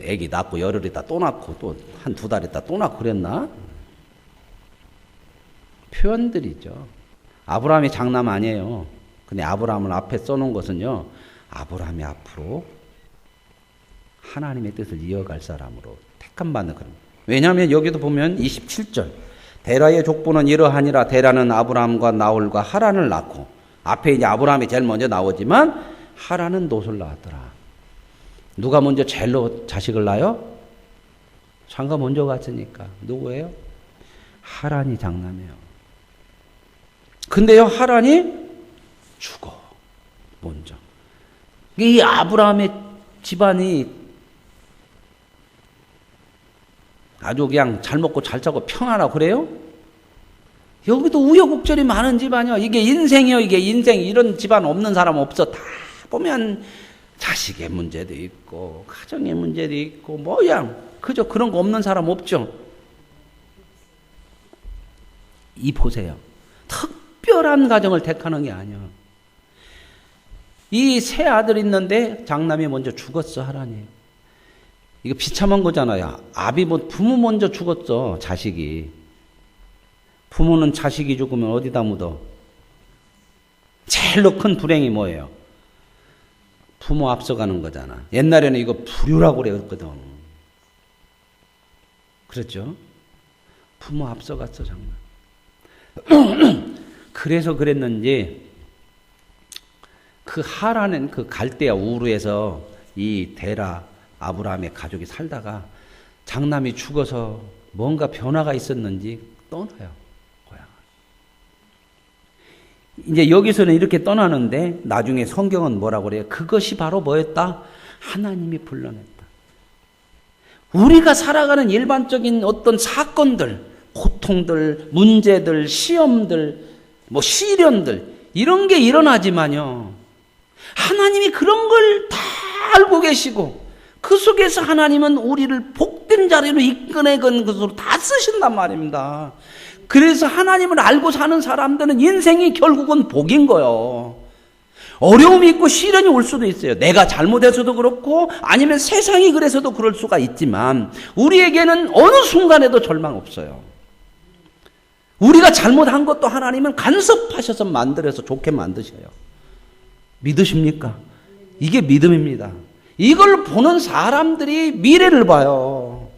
애기 낳고 열흘 있다 또 낳고 또 한 두 달 있다 또 낳고 그랬나? 표현들이죠. 아브라함이 장남 아니에요. 근데 아브라함을 앞에 써놓은 것은요, 아브라함이 앞으로 하나님의 뜻을 이어갈 사람으로 택함받는 그런. 왜냐하면 여기도 보면 27절. 데라의 족보는 이러하니라. 데라는 아브라함과 나홀과 하란을 낳고, 앞에 이제 아브라함이 제일 먼저 나오지만 하란은 롯을 낳았더라. 누가 먼저 제일 자식을 낳아요? 장가 먼저 갔으니까. 누구예요? 하란이 장남이에요. 근데요, 하란이 죽어. 먼저. 이 아브라함의 집안이 아주 그냥 잘 먹고 잘 자고 평안하고 그래요? 여기도 우여곡절이 많은 집안이요. 이게 인생이요. 이게 인생. 이런 집안 없는 사람 없어. 다 보면 자식의 문제도 있고 가정의 문제도 있고 뭐야. 그죠? 그런 거 없는 사람 없죠. 이 보세요. 특별한 가정을 택하는 게 아니야. 이 세 아들 있는데 장남이 먼저 죽었어. 하란이. 이거 비참한 거잖아요. 부모 먼저 죽었어. 자식이. 부모는 자식이 죽으면 어디다 묻어? 제일로 큰 불행이 뭐예요? 부모 앞서가는 거잖아. 옛날에는 이거 불효라고 그랬거든. 그랬죠? 부모 앞서갔어, 정말. 그래서 그랬는지 그 하라는 그 갈대아 우르에서 이 데라 아브라함의 가족이 살다가 장남이 죽어서 뭔가 변화가 있었는지 떠나요. 고향을. 이제 여기서는 이렇게 떠나는데 나중에 성경은 뭐라고 그래요? 그것이 바로 뭐였다? 하나님이 불러냈다. 우리가 살아가는 일반적인 어떤 사건들, 고통들, 문제들, 시험들, 시련들 이런 게 일어나지만요. 하나님이 그런 걸 다 알고 계시고 그 속에서 하나님은 우리를 복된 자리로 이끌어내건 것으로 다 쓰신단 말입니다. 그래서 하나님을 알고 사는 사람들은 인생이 결국은 복인 거예요. 어려움이 있고 시련이 올 수도 있어요. 내가 잘못해서도 그렇고 아니면 세상이 그래서도 그럴 수가 있지만 우리에게는 어느 순간에도 절망 없어요. 우리가 잘못한 것도 하나님은 간섭하셔서 만들어서 좋게 만드셔요. 믿으십니까? 이게 믿음입니다. 이걸 보는 사람들이 미래를 봐요.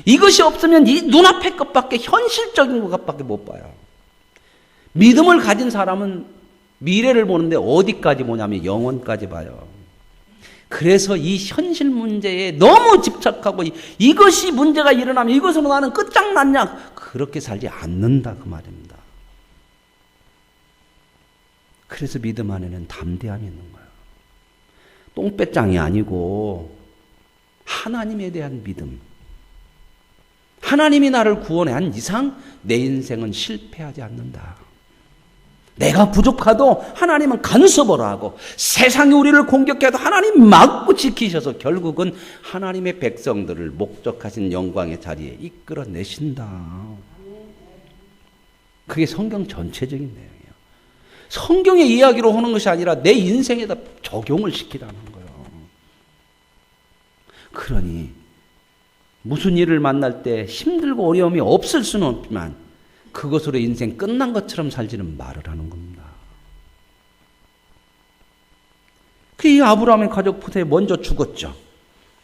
이것이 없으면 이 눈앞의 것밖에, 현실적인 것밖에 못 봐요. 믿음을 가진 사람은 미래를 보는데 어디까지 보냐면 영원까지 봐요. 그래서 이 현실 문제에 너무 집착하고 이것이 문제가 일어나면 이것으로 나는 끝장났냐, 그렇게 살지 않는다 그 말입니다. 그래서 믿음 안에는 담대함이 있는 거예요. 똥배짱이 아니고 하나님에 대한 믿음. 하나님이 나를 구원해 한 이상 내 인생은 실패하지 않는다. 내가 부족하도 하나님은 간섭을 하고 세상이 우리를 공격해도 하나님 막고 지키셔서 결국은 하나님의 백성들을 목적하신 영광의 자리에 이끌어내신다. 그게 성경 전체적인 내용이에요. 성경의 이야기로 하는 것이 아니라 내 인생에다 적용을 시키라는 거예요. 그러니 무슨 일을 만날 때 힘들고 어려움이 없을 수는 없지만 그것으로 인생 끝난 것처럼 살지는 말으라는 겁니다. 이 아브라함의 가족 포도에 먼저 죽었죠.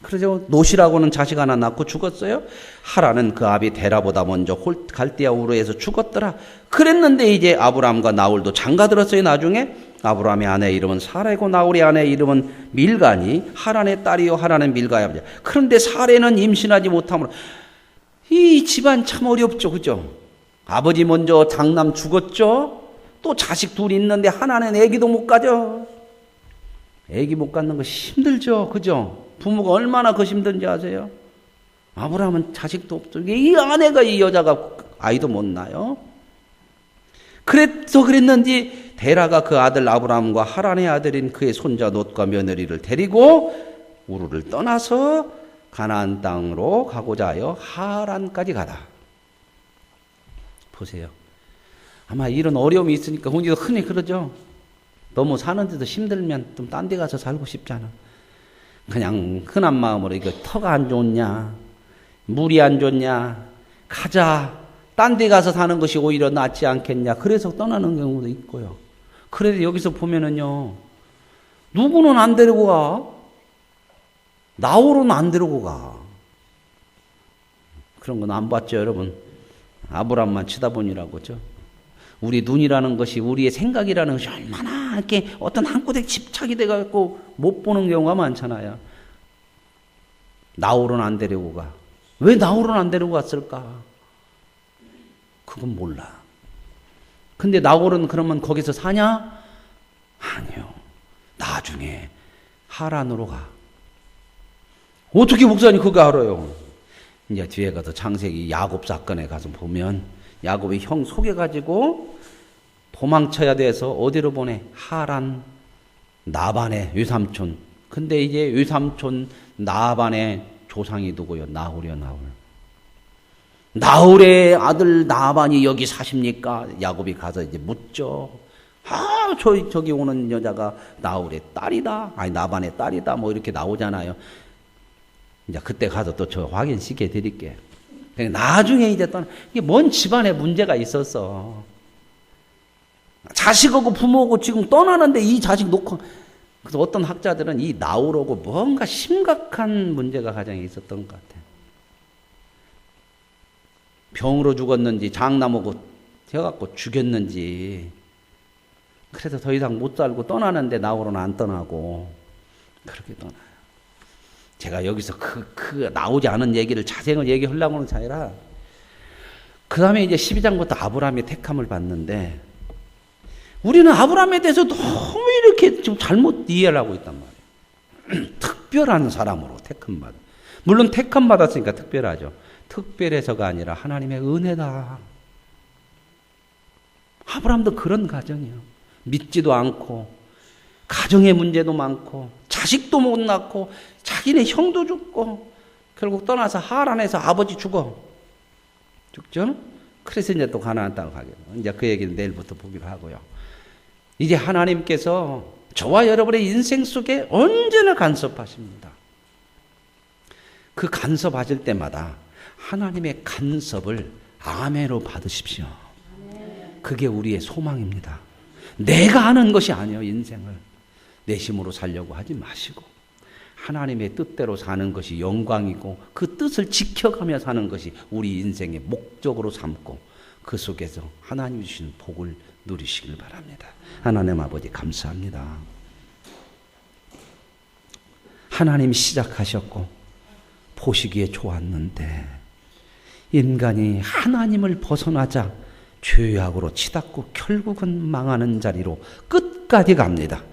그래서 롯이라고는 자식 하나 낳고 죽었어요. 하란은 그 아비 데라보다 먼저 갈대아 우르에서 죽었더라. 그랬는데 이제 아브라함과 나홀도 장가들었어요. 나중에 아브라함의 아내 이름은 사라이고 나홀의 아내 이름은 밀가니 하란의 딸이요 하란은 밀가의 아버지. 그런데 사레는 임신하지 못하므로 이 집안 참 어렵죠, 그죠? 아버지 먼저 장남 죽었죠. 또 자식 둘 있는데 하나는 아기도 못 가져. 아기 못 갖는 거 힘들죠, 그죠? 부모가 얼마나 그 힘든지 아세요? 아브라함은 자식도 없죠. 이 아내가, 이 여자가 아이도 못 낳아요. 그래서 그랬는지 데라가 그 아들 아브라함과 하란의 아들인 그의 손자 롯과 며느리를 데리고 우르를 떠나서 가나안 땅으로 가고자 하여 하란까지 가다. 보세요. 아마 이런 어려움이 있으니까 우리도 흔히 그러죠. 너무 사는데도 힘들면 좀 딴 데 가서 살고 싶잖아. 그냥 흔한 마음으로 이거 터가 안 좋냐, 물이 안 좋냐, 가자. 딴 데 가서 사는 것이 오히려 낫지 않겠냐. 그래서 떠나는 경우도 있고요. 그래서 여기서 보면은요, 누구는 안 데리고 가? 나홀은 안 데리고 가. 그런 건 안 봤죠, 여러분? 아브라함만 치다보니라고죠. 우리 눈이라는 것이, 우리의 생각이라는 것이 얼마나 이렇게 어떤 한 곳에 집착이 돼갖고 못 보는 경우가 많잖아요. 나홀은 안 데리고 가. 왜 나홀은 안 데리고 갔을까? 그건 몰라. 근데 나홀은 그러면 거기서 사냐? 아니요. 나중에 하란으로 가. 어떻게 목사님 그거 알아요? 이제 뒤에 가서 창세기 야곱 사건에 가서 보면 야곱이 형 속여가지고 도망쳐야 돼서 어디로 보내? 하란, 나반의 외삼촌. 근데 이제 외삼촌 나반의 조상이 누구요? 나홀이요, 나홀. 나홀의 아들 나반이 여기 사십니까? 야곱이 가서 이제 묻죠. 아, 저기 오는 여자가 나홀의 딸이다. 아니, 나반의 딸이다. 뭐 이렇게 나오잖아요. 이제 그때 가서 또 저 확인시켜 드릴게. 나중에 이제 또 이게 뭔 집안에 문제가 있었어. 자식하고 부모하고 지금 떠나는데 이 자식 놓고. 그래서 어떤 학자들은 이 나홀하고 뭔가 심각한 문제가 가정에 있었던 것 같아. 병으로 죽었는지 장남하고 되어갖고 죽였는지. 그래서 더 이상 못 살고 떠나는데 나홀은 안 떠나고 그렇게 떠나요. 제가 여기서 그 나오지 않은 얘기를 자세히 얘기하려고는 아니라 그 다음에 이제 12장부터 아브라함의 택함을 받는데 우리는 아브라함에 대해서 너무 이렇게 좀 잘못 이해를 하고 있단 말이에요. 특별한 사람으로 택함 받아. 물론 택함 받았으니까 특별하죠. 특별해서가 아니라 하나님의 은혜다. 아브라함도 그런 가정이에요. 믿지도 않고 가정의 문제도 많고 자식도 못 낳고 자기네 형도 죽고 결국 떠나서 하란에서 아버지 죽어. 죽죠? 그래서 이제 또 가나안 땅을 가게 돼요. 이제 그 얘기는 내일부터 보기로 하고요. 이제 하나님께서 저와 여러분의 인생 속에 언제나 간섭하십니다. 그 간섭하실 때마다 하나님의 간섭을 아멘으로 받으십시오. 그게 우리의 소망입니다. 내가 하는 것이 아니에요. 인생을 내 힘으로 살려고 하지 마시고 하나님의 뜻대로 사는 것이 영광이고 그 뜻을 지켜가며 사는 것이 우리 인생의 목적으로 삼고 그 속에서 하나님 주신 복을 누리시길 바랍니다. 하나님 아버지 감사합니다. 하나님이 시작하셨고 보시기에 좋았는데 인간이 하나님을 벗어나자 죄악으로 치닫고 결국은 망하는 자리로 끝까지 갑니다.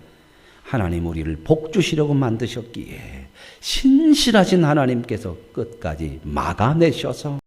하나님 우리를 복 주시려고 만드셨기에 신실하신 하나님께서 끝까지 막아내셔서